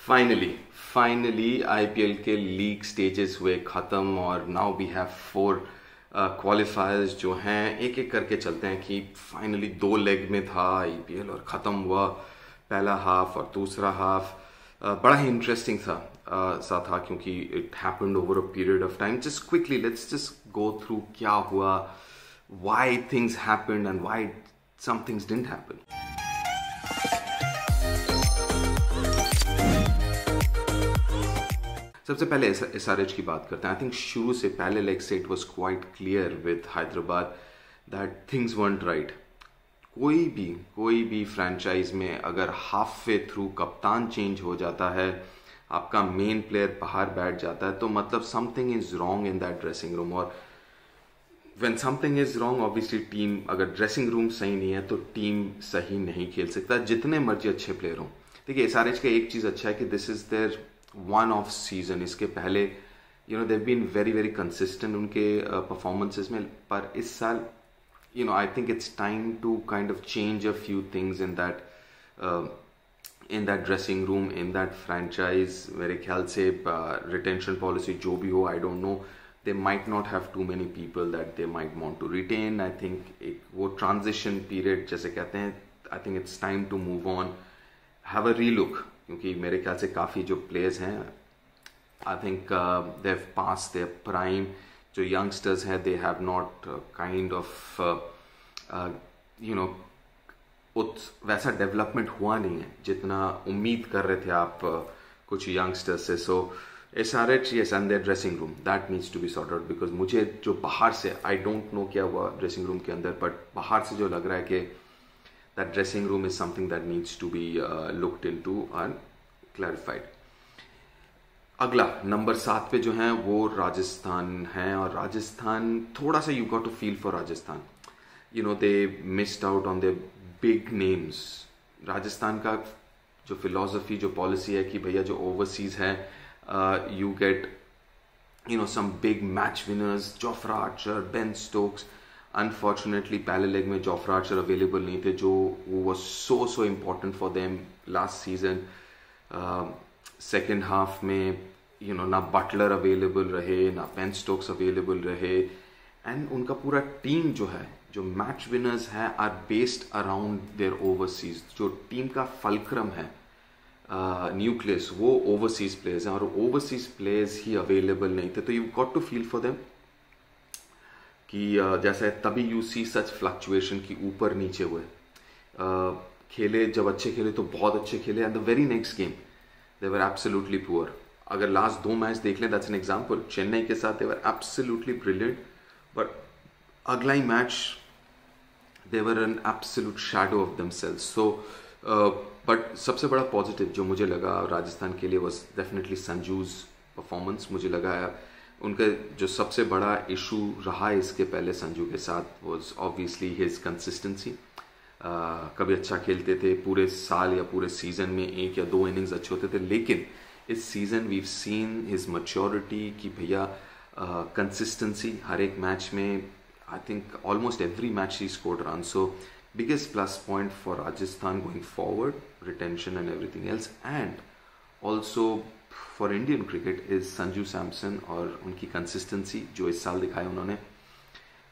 Finally finally IPL के league stages हुए ख़त्म और नाउ वी हैव 4 क्वालिफायर्स जो हैं एक एक करके चलते हैं कि फाइनली 2 लेग में था आईपीएल और ख़त्म हुआ पहला हाफ और दूसरा हाफ। बड़ा ही इंटरेस्टिंग सा था क्योंकि it happened over a period of time. Just quickly let's just go through क्या हुआ, why things happened and why some things didn't happen. सबसे पहले एसआरएच की बात करते हैं। आई थिंक शुरू से पहले लेग से it was quite clear with Hyderabad that things weren't right. कोई भी फ्रेंचाइज में अगर हाफ वे थ्रू कप्तान चेंज हो जाता है, आपका मेन प्लेयर बाहर बैठ जाता है, तो मतलब something is wrong in that dressing room. और when something is wrong obviously team, अगर ड्रेसिंग रूम सही नहीं है तो टीम सही नहीं खेल सकता, जितने मर्जी अच्छे प्लेयर हों। देखिए एसआरएच का एक चीज़ अच्छा है कि this is there one of season. इसके पहले they've been very very consistent उनके परफॉर्मेंसेस में, पर इस साल I think it's time to kind of change a few things in that dressing room, in that franchise. मेरे ख्याल से रिटेंशन पॉलिसी जो भी हो, I don't know, they might not have too many people that they might want to retain. I think एक वो transition period जैसे कहते हैं, I think it's time to move on, have a relook, क्योंकि मेरे ख्याल से काफ़ी जो प्लेयर्स हैं I think they have pass their prime. जो यंगस्टर्स हैं they have not kind of वैसा डेवलपमेंट हुआ नहीं है जितना उम्मीद कर रहे थे आप कुछ यंगस्टर्स से। So SRH yes and their dressing room that needs to be sort out, because मुझे जो बाहर से, आई डोंट नो क्या हुआ ड्रेसिंग रूम के अंदर, बट बाहर से जो लग रहा है कि that dressing room is something that needs to be looked into and clarified. अगला नंबर 7 पे जो है वो राजस्थान है, और राजस्थान थोड़ा सा you got to feel for Rajasthan. They missed out on their big names. Rajasthan का जो फिलॉसफी, जो पॉलिसी है कि भैया जो ओवरसीज है you get some big match winners, Jofra Archer, Ben Stokes. Unfortunately पहले लेग में जोफ्रा आर्चर अवेलेबल नहीं थे, जो वो was so important for them last season. Second half में ना बटलर अवेलेबल रहे, ना बेन स्टोक्स अवेलेबल रहे, एंड उनका पूरा टीम जो है, जो मैच विनर्स है, are based around their overseas. जो टीम का फल्क्रम है, न्यूक्लियस, वो ओवरसीज प्लेयर्स हैं, और ओवरसीज प्लेयर्स ही अवेलेबल नहीं थे। तो you got to feel for them कि जैसे तभी यू सी सच फ्लक्चुएशन की ऊपर नीचे हुए। खेले, जब अच्छे खेले तो बहुत अच्छे खेले, and the very next game they were absolutely poor. अगर लास्ट 2 मैच देख लें, दैट्स एन एग्जांपल। चेन्नई के साथ they were absolutely brilliant, but अगला ही match they were an absolute shadow of themselves. So but सबसे बड़ा पॉजिटिव जो मुझे लगा राजस्थान के लिए वॉज डेफिनेटली संजूज परफॉर्मेंस। मुझे लगा उनका जो सबसे बड़ा इशू रहा इसके पहले संजू के साथ वाज ऑब्वियसली हिज कंसिस्टेंसी। कभी अच्छा खेलते थे, पूरे साल या पूरे सीजन में 1 या 2 इनिंग्स अच्छे होते थे, लेकिन इस season we've seen his maturity कि भैया कंसिस्टेंसी हर एक मैच में। I think almost every match ही scored run. So biggest plus point for Rajasthan going forward, retention and everything else, and also for Indian cricket is Sanju Samson और उनकी consistency जो इस साल दिखाए उन्होंने।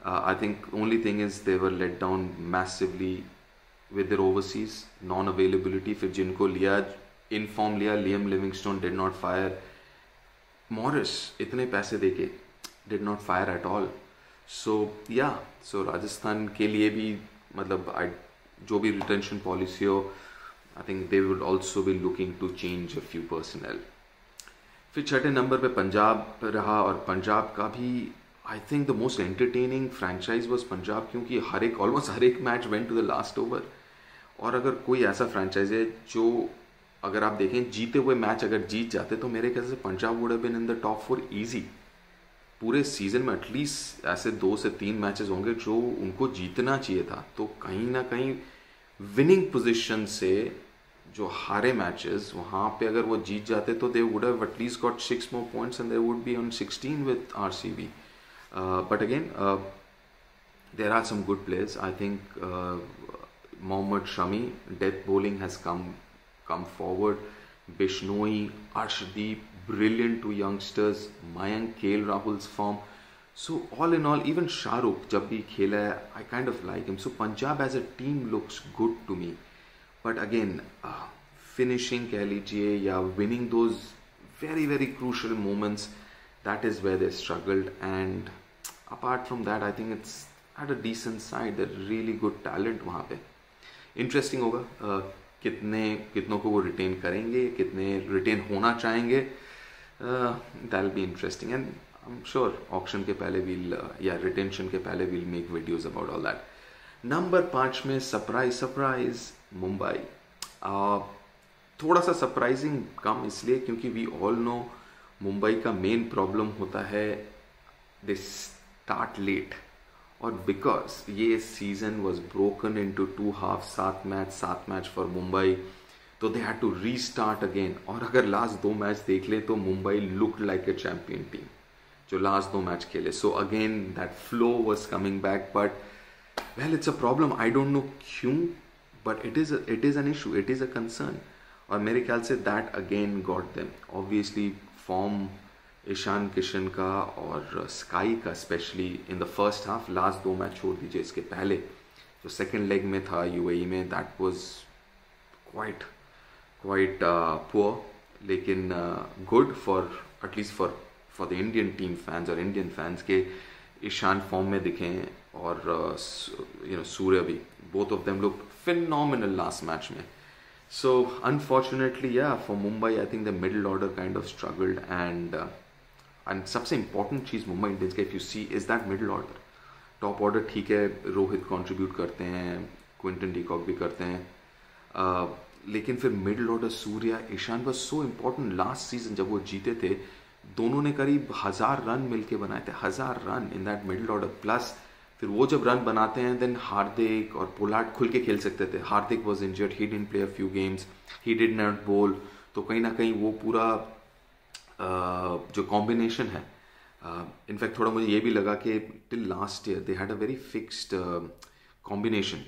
I think only thing is they were let down massively with their overseas non availability. फिर जिनको लिया, इन फॉर्म लिया, Liam Livingstone did not fire, Morris इतने पैसे देके did not fire at all. So Rajasthan के लिए भी मतलब जो भी रिटेंशन पॉलिसी हो, I think they would also be looking to change a few personnel. फिर छठे नंबर पे पंजाब रहा, और पंजाब का भी I think the most entertaining franchise was Punjab, क्योंकि ऑलमोस्ट हर एक match went to the last over. और अगर कोई ऐसा फ्रेंचाइज है जो, अगर आप देखें जीते हुए मैच अगर जीत जाते, तो मेरे ख्याल से Punjab would have been in the top 4 easy. पूरे सीजन में एटलीस्ट ऐसे 2 से 3 मैचेस होंगे जो उनको जीतना चाहिए था। तो कहीं ना कहीं विनिंग पोजिशन से जो हारे मैचेस, वहाँ पे अगर वो जीत जाते तो they would have at least got 6 more points and they would be on 16 with RCB. But again, there are some good players. I think Mohammad Shami, death bowling has come forward. Bishnoi, Arshdeep, brilliant two youngsters, Mayank, KL Rahul's form. So all in all, even Shahrukh, जब भी खेला है, I kind of like him. So Punjab as a team looks good to me. But again, finishing कह लीजिए या winning those very very crucial moments, that is where they struggled. And apart from that, I think it's at a decent side. They're really good talent वहाँ पे. Interesting होगा कितनों को वो retain करेंगे, कितने रिटेन होना चाहेंगे. That will be interesting and I am sure auction के पहले वील या रिटेंशन के पहले we'll make videos about all that. Number 5 में सरप्राइज मुंबई. थोड़ा सा सरप्राइजिंग कम इसलिए क्योंकि वी ऑल नो मुंबई का मेन प्रॉब्लम होता है दे स्टार्ट लेट. और बिकॉज ये season was broken into 2 half, 7 match for Mumbai, तो they had to restart again. और अगर लास्ट 2 मैच देख लें तो Mumbai look like a champion team जो लास्ट 2 मैच खेले. So again that flow was coming back, but well it's a problem. I don't know क्यों, but it is an issue, it is a concern. और मेरे ख्याल से that again got them. Obviously form Ishan Kishan का और Sky का specially in the first half, last 2 match छोड़ दीजिए, इसके पहले जो सेकेंड लेग में था यूएई में, दैट वाज क्वाइट पुअर. लेकिन good for at least for the Indian team fans और इंडियन फैंस के ईशान फॉर्म में दिखें और सूर्य भी, both of them look phenomenal last match में. So unfortunately, yeah, for Mumbai, I think the middle order kind of struggled, and सबसे important चीज़ Mumbai Indians का if you see is that middle order. Top order ठीक है, Rohit contribute करते हैं, Quinton de Kock भी करते हैं, लेकिन फिर middle order Surya, Ishan was so important. Last season जब वो जीते थे, दोनों ने करीब 1000 रन मिलके बनाए थे, 1000 run in that middle order. Plus फिर वो जब रन बनाते हैं देन हार्दिक और पोलार्ड खुल के खेल सकते थे. Hardik was injured, he didn't play a few games, he did not bowl. तो कहीं ना कहीं वो पूरा जो कॉम्बिनेशन है, इनफैक्ट थोड़ा मुझे ये भी लगा कि till last year they had a very fixed combination,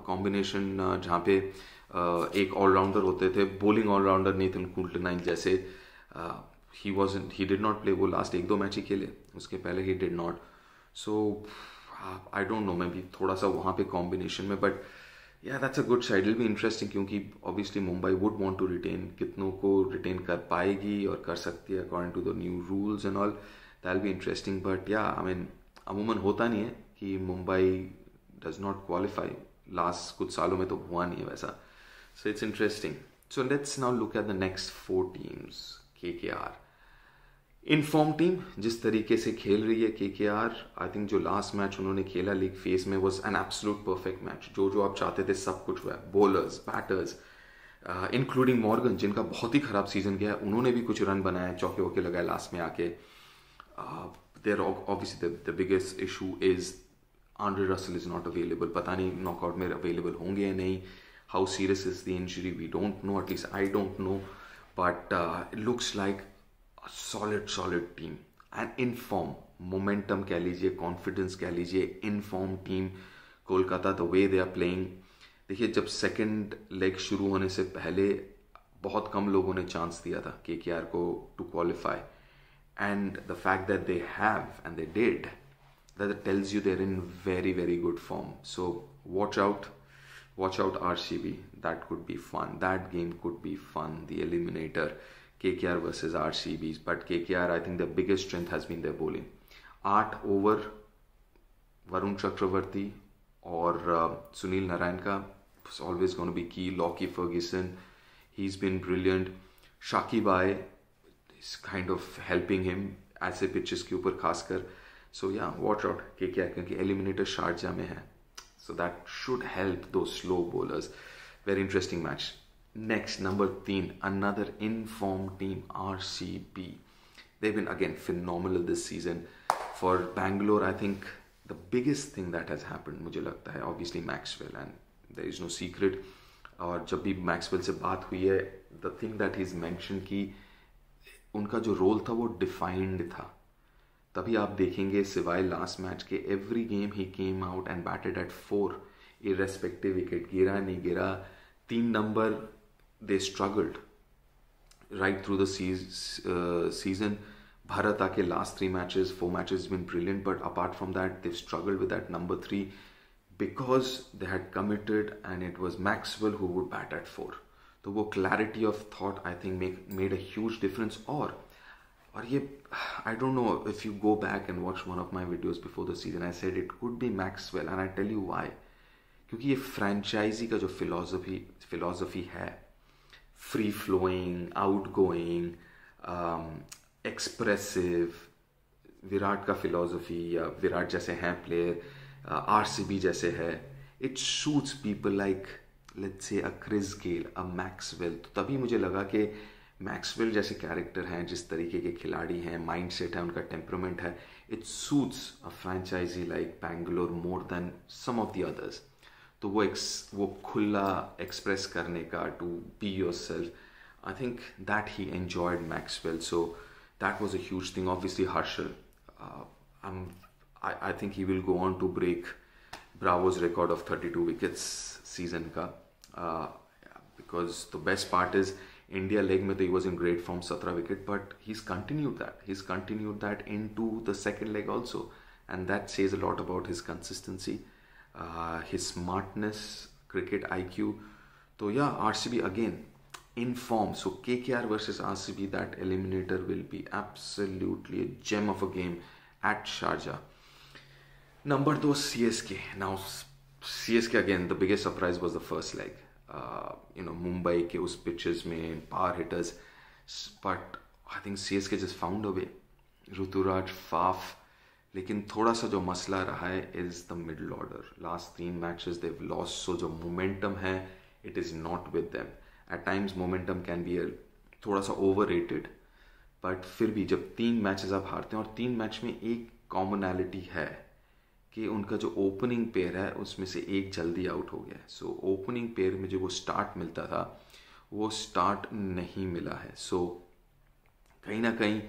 combination जहाँ पे एक ऑलराउंडर होते थे, बॉलिंग ऑलराउंडर नेथन कुल्टरनाइन जैसे. ही डिड नॉट प्ले, वो लास्ट 1-2 मैच ही खेले, उसके पहले ही did not. So I don't no, मैं भी थोड़ा सा वहाँ पे कॉम्बिनेशन में, but yeah that's a good side. Will be interesting क्योंकि obviously Mumbai would want to retain. कितनों को रिटेन कर पाएगी और कर सकती है according to the new rules and all, that will be interesting. But yeah I mean अमूमन होता नहीं है कि Mumbai does not qualify. Last कुछ सालों में तो हुआ नहीं है वैसा. So it's interesting. So let's now look at the next 4 teams. KKR inform team, जिस तरीके से खेल रही है केकेआर. आई थिंक जो लास्ट मैच उन्होंने खेला लीग फेस में was an absolute perfect match. जो आप चाहते थे सब कुछ हुआ है. बॉलर्स, बैटर्स, इंक्लूडिंग मॉर्गन जिनका बहुत ही खराब सीजन गया, उन्होंने भी कुछ रन बनाए, चौके वौके लगाए लास्ट में आके. There obviously the biggest issue is Andre Russell is not available. पता नहीं नॉकआउट में अवेलेबल होंगे या नहीं. How serious is the injury we don't know, at least I don't know. But it looks like solid team and in-form momentum कह लीजिए, confidence कह लीजिए, in-form team Kolkata the way they are playing. देखिए जब सेकेंड लेग शुरू होने से पहले बहुत कम लोगों ने चांस दिया था केकेआर को to qualify, and the fact that they have and they did, that tells you they're in very good form. So watch out RCB. That could be fun. That game could be fun, the eliminator. KKR versus RCBs, but KKR, I think the biggest strength has been their bowling. 8 over Varun Chakravarti or Sunil Narine ka is always going to be key. Lockie Ferguson, he's been brilliant. Shakib is kind of helping him ऐसे pitches के ऊपर खासकर. So yeah, watch out KKR क्योंकि eliminator Sharjah में है. So that should help those slow bowlers. Very interesting match. Next, number 3, another in-form team, RCB. They've been again phenomenal this season. For Bangalore, I think the biggest thing that has happened, मुझे लगता है, obviously Maxwell, and there is no secret. और जब भी Maxwell से बात हुई है, the thing that he's mentioned कि उनका जो रोल था वो डिफाइंड था. तभी आप देखेंगे सिवाय लास्ट मैच के every game he came out and batted at 4, irrespective wicket गिरा नहीं गिरा. 3 number they struggled. right through the season. Bharat aake last 3 matches, 4 matches has been brilliant, but apart from that, they've struggled with that number 3 because they had committed and it was Maxwell who would bat at 4. So वो clarity of thought I think made a huge difference. और ये I don't know if you go back and watch one of my videos before the season, I said it could be Maxwell and I tell you why. क्योंकि ये franchise का जो philosophy है, free flowing, outgoing, expressive, Virat का philosophy या विराट जैसे हैं player, RCB जैसे है, it suits people like let's say a Chris Gayle, a Maxwell. तो तभी मुझे लगा कि मैक्सवेल जैसे कैरेक्टर हैं, जिस तरीके के खिलाड़ी हैं, माइंडसेट है, उनका टेम्परामेंट है, it suits a franchise like Bangalore more than some of the others. तो वो खुला एक्सप्रेस करने का, to be yourself, I think that he enjoyed Maxwell. So that was a huge thing. Obviously Harshal, I think he will go on to break Bravo's record of 32 wickets season ka, because the best part is India leg mein he was in great form, 17 wicket, but he's continued that into the second leg also, and that says a lot about his consistency, his smartness, cricket IQ. So yeah, RCB again in form. So KKR versus RCB, that eliminator will be absolutely a gem of a game at Sharjah. Number 2, CSK. Now CSK again, the biggest surprise was the first leg. Mumbai के उस pitches में power hitters, but I think CSK just found a way. Ruturaj, Faf, लेकिन थोड़ा सा जो मसला रहा है is the middle order. Last 3 matches they've lost, so जो momentum है, it is not with them. At times momentum can be थोड़ा सा overrated, but फिर भी जब 3 matches आप हारते हैं, और 3 मैच में एक commonality है कि उनका जो ओपनिंग पेयर है उसमें से एक जल्दी आउट हो गया. सो ओपनिंग पेयर में जो वो स्टार्ट मिलता था, वो स्टार्ट नहीं मिला है. सो कहीं ना कहीं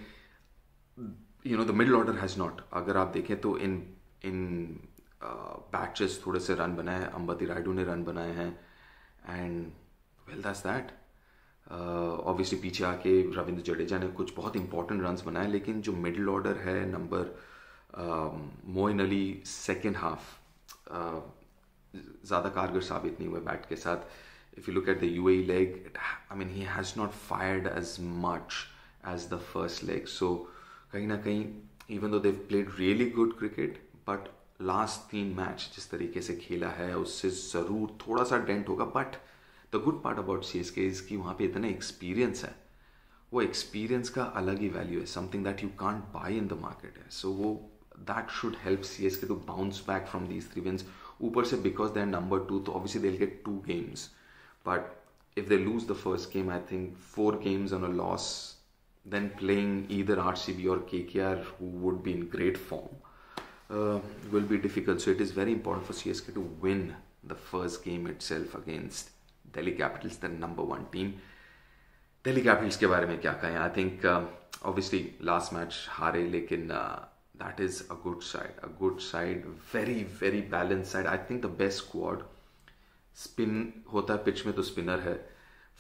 the middle order has not, अगर आप देखें तो इन बैचेस थोड़े से रन बनाए हैं. अंबती रायडू ने रन बनाए हैं, and well that's that. Obviously पीछे आके रविंद्र जडेजा ने कुछ बहुत इंपॉर्टेंट रन्स बनाए, लेकिन जो मिडिल ऑर्डर है, number Moeen Ali second half ज़्यादा कारगर साबित नहीं हुआ बैट के साथ. If you look at the UAE leg, I mean he has not fired as much as the first leg. So कहीं ना कहीं even though they've played really good cricket, but last 3 match जिस तरीके से खेला है उससे ज़रूर थोड़ा सा डेंट होगा. But the good part about CSK is कि वहाँ पे इतना एक्सपीरियंस है, वो एक्सपीरियंस का अलग ही वैल्यू है, something that you can't buy in the market है. सो वो that should help CSK to bounce back from these 3 wins. ऊपर से because they're number 2, so obviously they'll get 2 games. But if they lose the first game, I think 4 games on a loss, then playing either RCB or KKR, who would be in great form, will be difficult. So it is very important for CSK to win the first game itself against Delhi Capitals, the number 1 team. Delhi Capitals के बारे में क्या कहें? I think obviously last match हारे, लेकिन that is a good side, very very balanced side. I think the best squad. Spin होता है pitch में तो स्पिनर है,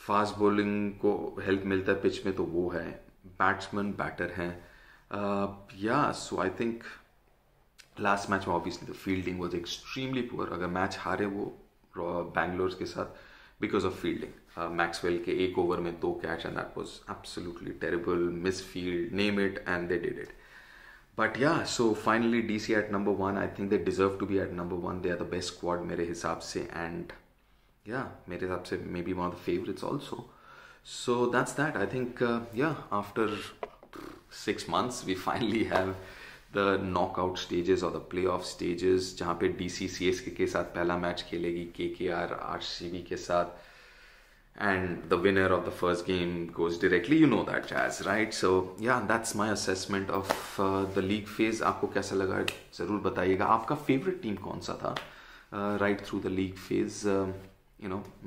फास्ट बॉलिंग को हेल्प मिलता है पिच में तो वो है, बैट्समैन बैटर हैं. सो आई थिंक लास्ट मैच में obviously the fielding was extremely poor. अगर मैच हारे वो बैंगलोर के साथ बिकॉज ऑफ फील्डिंग. मैक्सवेल के 1 ओवर में 2 catch, and that was absolutely terrible, miss field, name it, and they did it. But yeah, so finally DC at number 1. I think they deserve to be at number 1. They are the best squad मेरे हिसाब से, and yeah, मेरे हिसाब से maybe one of the favorites also. So that's that. I think after 6 months we finally have the knockout stages or the playoff stages, जहाँ पे DC CSK के साथ पहला मैच खेलेगी, KKR RCB के साथ, and the winner of the first game goes directly, you know that jazz, right? So yeah, that's my assessment of the league phase. आपको कैसा लगा ज़रूर बताइएगा. आपका favorite team कौन सा था right through the league phase?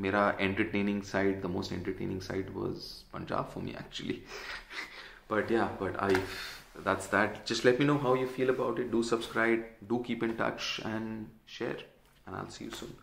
मेरा entertaining side, the most entertaining side was Punjab for me actually. but that's that. Just let me know how you feel about it. Do subscribe, do keep in touch, and share, and I'll see you soon.